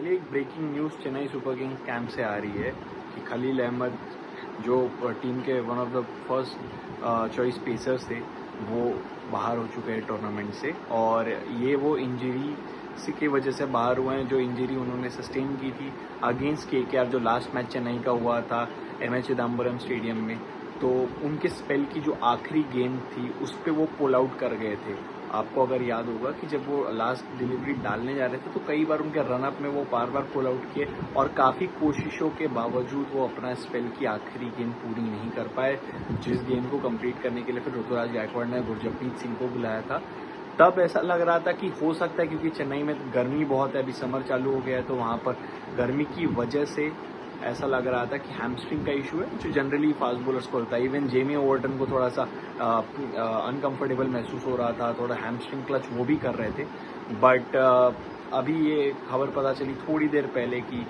चलिए एक breaking news Chennai Super Kings camp से आ रही है कि खलील अहमद जो टीम के one of the first choice pacers थे वो बाहर हो चुके हैं टूर्नामेंट से। और ये वो इंजरी की वजह से बाहर हुए हैं जो इंजरी उन्होंने सस्टेन की थी अगेंस्ट केकेआर, जो लास्ट मैच चेन्नई का हुआ था एमए चिदम्बरम स्टेडियम में। तो उनके स्पेल की जो आखिरी गेम थी उस पर वो पुल आउट कर गए थे। आपको अगर याद होगा कि जब वो लास्ट डिलीवरी डालने जा रहे थे तो कई बार उनके रनअप में वो बार बार पुल आउट किए और काफ़ी कोशिशों के बावजूद वो अपना स्पेल की आखिरी गेम पूरी नहीं कर पाए, जिस गेम को कंप्लीट करने के लिए फिर ऋतुराज गायकवाड़ ने गुरजप्रीत सिंह को बुलाया था। तब ऐसा लग रहा था कि हो सकता है, क्योंकि चेन्नई में गर्मी बहुत है, अभी समर चालू हो गया है, तो वहाँ पर गर्मी की वजह से ऐसा लग रहा था कि हैमस्ट्रिंग का इशू है जो जनरली फास्ट बॉलर्स को होता है। इवन जेमी ओवर्टन को थोड़ा सा अनकंफर्टेबल महसूस हो रहा था, थोड़ा हैमस्ट्रिंग क्लच वो भी कर रहे थे। बट अभी ये खबर पता चली थोड़ी देर पहले कि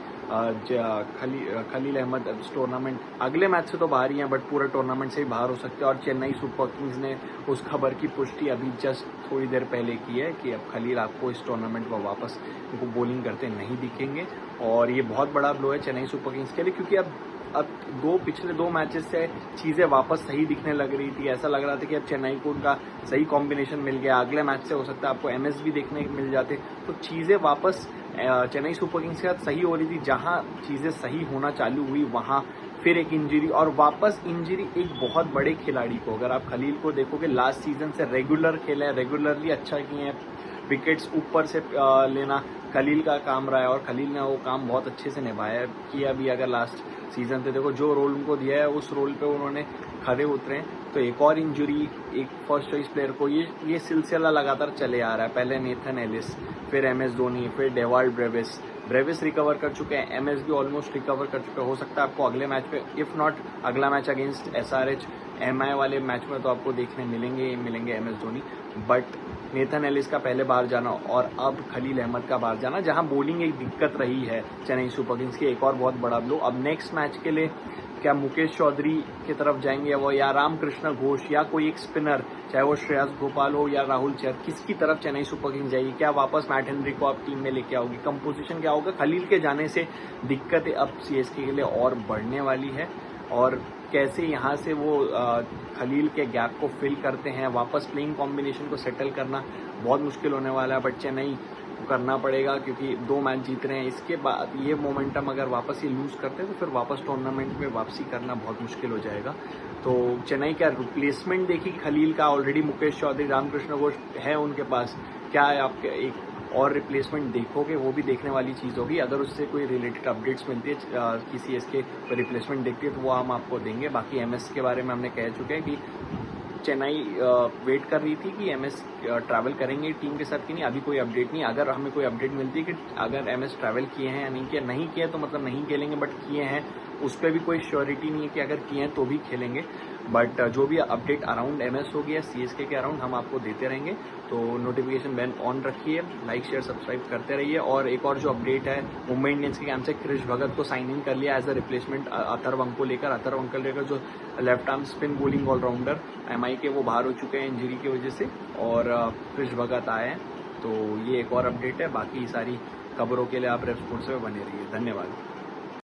खलील अहमद इस टूर्नामेंट अगले मैच से तो बाहर ही हैं, बट पूरे टूर्नामेंट से ही बाहर हो सकते हैं। और चेन्नई सुपर किंग्स ने उस खबर की पुष्टि अभी जस्ट थोड़ी देर पहले की है कि अब खलील आपको इस टूर्नामेंट में वापस उनको बॉलिंग करते नहीं दिखेंगे। और ये बहुत बड़ा ब्लो है चेन्नई सुपर किंग्स के लिए, क्योंकि अब पिछले दो मैचेस से चीज़ें वापस सही दिखने लग रही थी। ऐसा लग रहा था कि अब चेन्नई को उनका सही कॉम्बिनेशन मिल गया। अगले मैच से हो सकता है आपको एमएस भी देखने मिल जाते, तो चीज़ें वापस चेन्नई सुपर किंग्स के साथ सही हो रही थी। जहां चीज़ें सही होना चालू हुई वहां फिर एक इंजरी, और वापस इंजरी एक बहुत बड़े खिलाड़ी को। अगर आप खलील को देखोगे लास्ट सीजन से रेगुलर खेले हैं, रेगुलरली अच्छा किए हैं, विकेट्स ऊपर से लेना खलील का काम रहा है और खलील ने वो काम बहुत अच्छे से निभाया किया भी। अगर लास्ट सीजन पे देखो जो रोल उनको दिया है उस रोल पे उन्होंने खड़े उतरे हैं। तो एक और इंजरी एक फर्स्ट चॉइस प्लेयर को, ये सिलसिला लगातार चले आ रहा है। पहले नेथन एलिस, फिर एमएस धोनी, फिर डेवाल्ड ब्रेविस रिकवर कर चुके हैं, एमएस भी ऑलमोस्ट रिकवर कर चुके हैं। हो सकता है आपको अगले मैच पे, इफ नॉट अगला मैच अगेंस्ट एसआरएच एमआई वाले मैच में तो आपको देखने मिलेंगे MS Dhoni. But Nathan Ellis का पहले बाहर जाना और अब खलील अहमद का बाहर जाना, जहां बॉलिंग एक दिक्कत रही है चेन्नई सुपर किंग्स की, एक और बहुत बड़ा ब्लो। अब नेक्स्ट मैच के लिए क्या मुकेश चौधरी की तरफ जाएंगे वो, या रामकृष्ण घोष, या कोई एक स्पिनर, चाहे वो श्रेयस गोपाल हो या राहुल चहर, किसकी तरफ चेन्नई सुपर किंग्स जाएगी? क्या वापस मैट हेनरी को आप टीम में लेके आओगी? कंपोजिशन क्या होगा? खलील के जाने से दिक्कतें अब सीएसके के लिए और बढ़ने वाली है, और कैसे यहाँ से वो खलील के गैप को फिल करते हैं। वापस प्लेइंग कॉम्बिनेशन को सेटल करना बहुत मुश्किल होने वाला है, बट चेन्नई को करना पड़ेगा क्योंकि 2 मैच जीत रहे हैं। इसके बाद ये मोमेंटम अगर वापस ये लूज करते हैं तो फिर वापस टूर्नामेंट में वापसी करना बहुत मुश्किल हो जाएगा। तो चेन्नई का रिप्लेसमेंट देखिए, खलील का ऑलरेडी मुकेश चौधरी, रामकृष्ण घोष है उनके पास, क्या है आपके एक और रिप्लेसमेंट देखोगे, वो भी देखने वाली चीज़ होगी। अगर उससे कोई रिलेटेड अपडेट्स मिलती है किसी इसके रिप्लेसमेंट देखती है तो वो हम आपको देंगे। बाकी एमएस के बारे में हमने कह चुके हैं कि चेन्नई वेट कर रही थी कि एमएस ट्रैवल करेंगे टीम के साथ कि नहीं, अभी कोई अपडेट नहीं। अगर हमें कोई अपडेट मिलती है कि अगर एमएस ट्रैवल किए हैं या नहीं किए तो मतलब नहीं खेलेंगे, बट किए हैं उस पर भी कोई श्योरिटी नहीं है कि अगर किए हैं तो भी खेलेंगे। बट जो भी अपडेट अराउंड एमएस होगी या सीएसके के अराउंड हम आपको देते रहेंगे। तो नोटिफिकेशन बेल ऑन रखिए, लाइक शेयर सब्सक्राइब करते रहिए। और एक और जो अपडेट है, मुंबई इंडियंस के कैंप से क्रिश भगत को साइन इन कर लिया एज अ रिप्लेसमेंट अथर्व को लेकर। अथर्व को लेकर जो left arm spin bowling allrounder MI के वो बाहर हो चुके हैं इंजरी की वजह से, और क्रिश भगत आए हैं। तो ये एक और अपडेट है। बाकी सारी खबरों के लिए आप रेफ स्पोर्ट्स में बने रहिए। धन्यवाद।